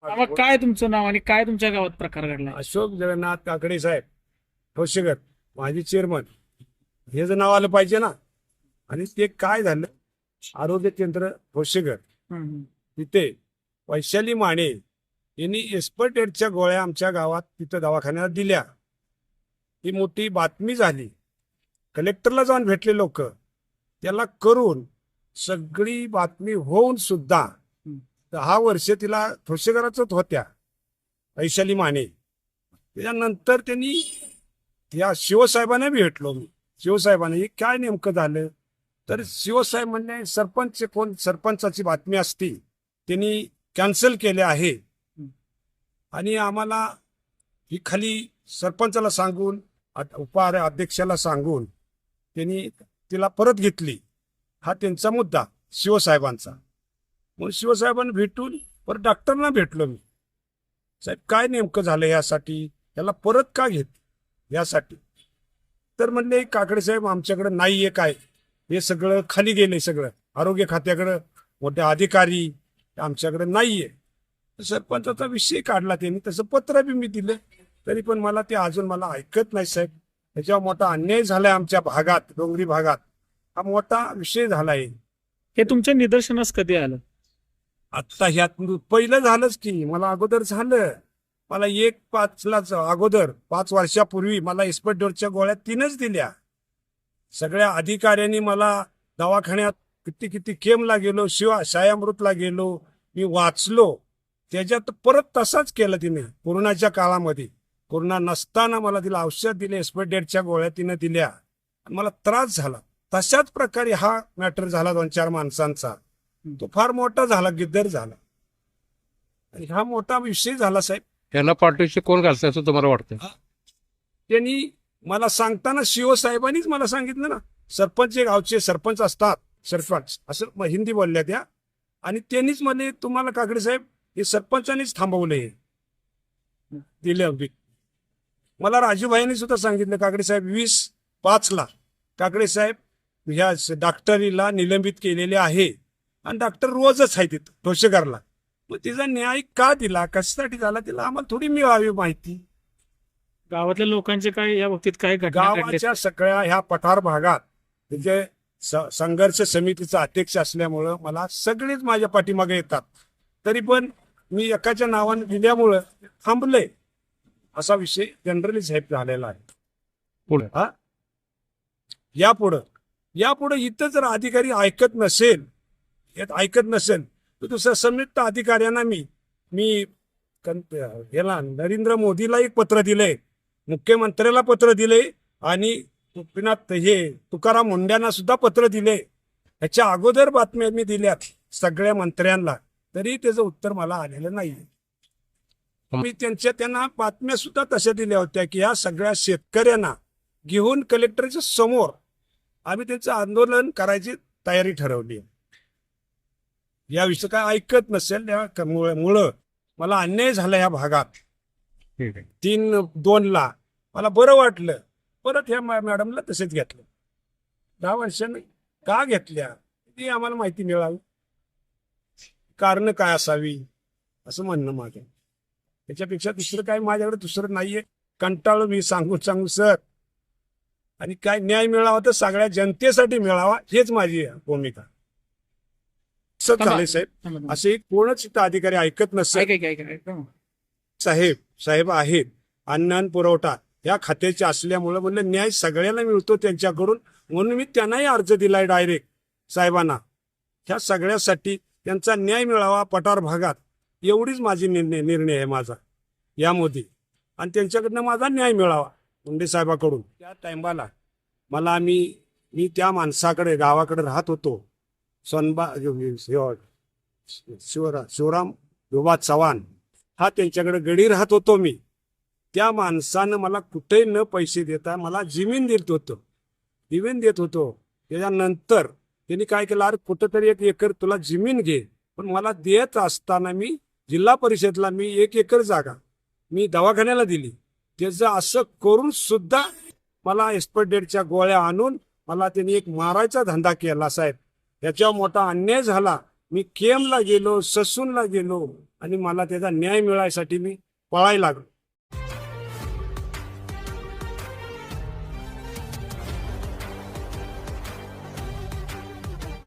मग काय तुमचं नाव आणि काय तुमच्या गावात प्रकार घडला? अशोक जगन्नाथ काकडे साहेब ठोसेकर माजी चेअरमन हे जर नाव आलं पाहिजे ना. आणि ते काय झालं, आरोग्य केंद्र ठोसेकर तिथे वैशाली माने यांनी एस्पर्टेडच्या गोळ्या आमच्या गावात तिथं दवाखान्यात दिल्या. ही मोठी बातमी झाली. कलेक्टरला जाऊन भेटले लोक, त्याला करून सगळी बातमी होऊन सुद्धा 10 वर्ष तिला ठोसेकराचंच होत्या वैशाली माने. त्याच्यानंतर त्यांनी या शिवसाहेबांना भेटलो मी. शिवसाहेबांना हे काय नेमकं झालं, तर शिवसाहेब म्हणले सरपंच कोण, सरपंचाची बातमी असती त्यांनी कॅन्सल केले आहे. आणि आम्हाला ही खाली सरपंचाला सांगून उपाध्यक्षाला सांगून त्यांनी तिला परत घेतली. हा त्यांचा मुद्दा शिवसाहेबांचा. म्हणून शिवसाहेबांना भेटून परत डॉक्टरना भेटलो मी. साहेब काय नेमकं झालं यासाठी, याला परत का घेत यासाठी. तर म्हणले काकडे साहेब आमच्याकडे नाहीये काय, हे सगळं खाली गेले, सगळं आरोग्य खात्याकडं मोठे अधिकारी आमच्याकडे नाहीये. सरपंचाचा विषय काढला त्यांनी, तसं पत्र बी मी दिलं, तरी पण मला ते अजून मला ऐकत नाही साहेब. त्याच्यावर मोठा अन्याय झालाय आमच्या भागात, डोंगरी भागात हा मोठा विषय झालाय. हे तुमच्या निदर्शनास कधी आलं? आत्ता ह्यात पहिलं झालंच की, मला अगोदर झालं. मला 1/5 अगोदर 5 वर्षापूर्वी मला एस्पर्टोरच्या गोळ्या 3च दिल्या. सगळ्या अधिकाऱ्यांनी मला दवाखान्यात किती किती केमला गेलो, सायामृतला गेलो, मी वाचलो. त्याच्यात परत तसाच केलं तिने कोरोनाच्या काळामध्ये. कोरोना नसताना मला तिला औषध दिले, एस्पर्टेडच्या गोळ्या तिनं दिल्या, मला त्रास झाला. तशाच प्रकारे हा मॅटर झाला 2-4 माणसांचा. तो फार मोठा झाला, गिद्दर झाला. आणि हा मोठा विषय झाला साहेब. यांना पाठीशी कोण घालतंय असं तुम्हाला वाटतं? त्यांनी मला सांगताना शिवसाहेबांनीच मला सांगितलं ना, सरपंच जे गावचे सरपंच असतात, सरपंच असं हिंदी बोलल्या त्या. आणि त्यांनीच म्हणले तुम्हाला काकडे साहेब हे सरपंचानीच थांबवलंय दिलं. मला राजूभाईंनी सुद्धा सांगितलं काकडे साहेब 20/5 काकडे साहेब ह्या डॉक्टरीला निलंबित केलेले आहे. आणि डॉक्टर रोजच आहे तिथं ठोसेकरला. मग तिचा न्याय का दिला, कशासाठी झाला, तिला आम्हाला थोडी मिळावी माहिती. गावातल्या लोकांचे काय या बाबतीत काय घटना घडल्या? गावाच्या सगळ्या ह्या पठार भागात म्हणजे संघर्ष समितीचा अध्यक्ष असल्यामुळं मला सगळेच माझ्या पाठीमागे येतात. तरी पण मी एकाच्या नावाने दिल्यामुळं थांबले. असा विषय जनरली साहेब झालेला आहे. पुढे हा यापुढं इथं जर अधिकारी ऐकत नसेल तर दुसऱ्या संयुक्त अधिकाऱ्यांना मी याला नरेंद्र मोदीला एक पत्र दिलंय, मुख्यमंत्र्याला पत्र दिले, आणि गोपीनाथ तुकाराम मुंड्यांना सुद्धा पत्र दिले. ह्याच्या अगोदर बातम्या मी दिल्यात सगळ्या मंत्र्यांना, तरी त्याचं उत्तर मला आलेलं नाही. मी त्यांना बातम्या सुद्धा तशा दिल्या होत्या की या सगळ्या शेतकऱ्यांना घेऊन कलेक्टरच्या समोर आम्ही त्यांचं आंदोलन करायची तयारी ठरवली. या विषय काय ऐकत नसेल त्यामुळं मला अन्याय झाला या भागात. ठीक आहे. 3-2 मला बरं वाटलं. परत ह्या मॅडमला तसेच घेतलं. 10 वर्षांनी का घेतल्या ती आम्हाला माहिती मिळावी, कारण काय असावी असं म्हणणं माझं. त्याच्यापेक्षा दुसरं काय माझ्याकडे दुसरं नाहीये. कंटाळू मी सांगू सर. आणि काय न्याय मिळावा तर सगळ्या जनतेसाठी मिळावा, हेच माझी भूमिका. असं झालंय साहेब. असे कोणच इथं अधिकारी ऐकत नसेल. साहेब आहेत अन्न पुरवठा या खात्याचे असल्यामुळे म्हणलं न्याय सगळ्यांना मिळतो त्यांच्याकडून, म्हणून मी त्यांनाही अर्ज दिलाय डायरेक्ट साहेबांना. ह्या सगळ्यासाठी त्यांचा न्याय मिळावा पठार भागात, एवढीच माझी निर्णय आहे माझा यामध्ये. आणि त्यांच्याकडनं माझा न्याय मिळावा मुंडे साहेबाकडून. त्या टाइमाला मला मी त्या माणसाकडे गावाकडे राहत होतो, शिवराम विभा चव्हाण हा त्यांच्याकडे गडी राहत होतो मी. त्या माणसानं मला कुठेही न पैसे देता मला जमीन देत होतो. त्याच्यानंतर त्यांनी काय केलं, अरे कुठंतरी 1 एकर तुला जमीन घे. पण मला देत असताना मी जिल्हा परिषदला 1 एकर जागा मी दवाखान्याला दिली. त्याचं असं करून सुद्धा मला एस्पर्टेडच्या गोळ्या आणून मला त्यांनी एक मारायचा धंदा केला साहेब. याच्यावर मोठा अन्याय झाला. मी केमला गेलो, ससूनला गेलो आणि मला त्याचा न्याय मिळायसाठी मी पळायला लागलो.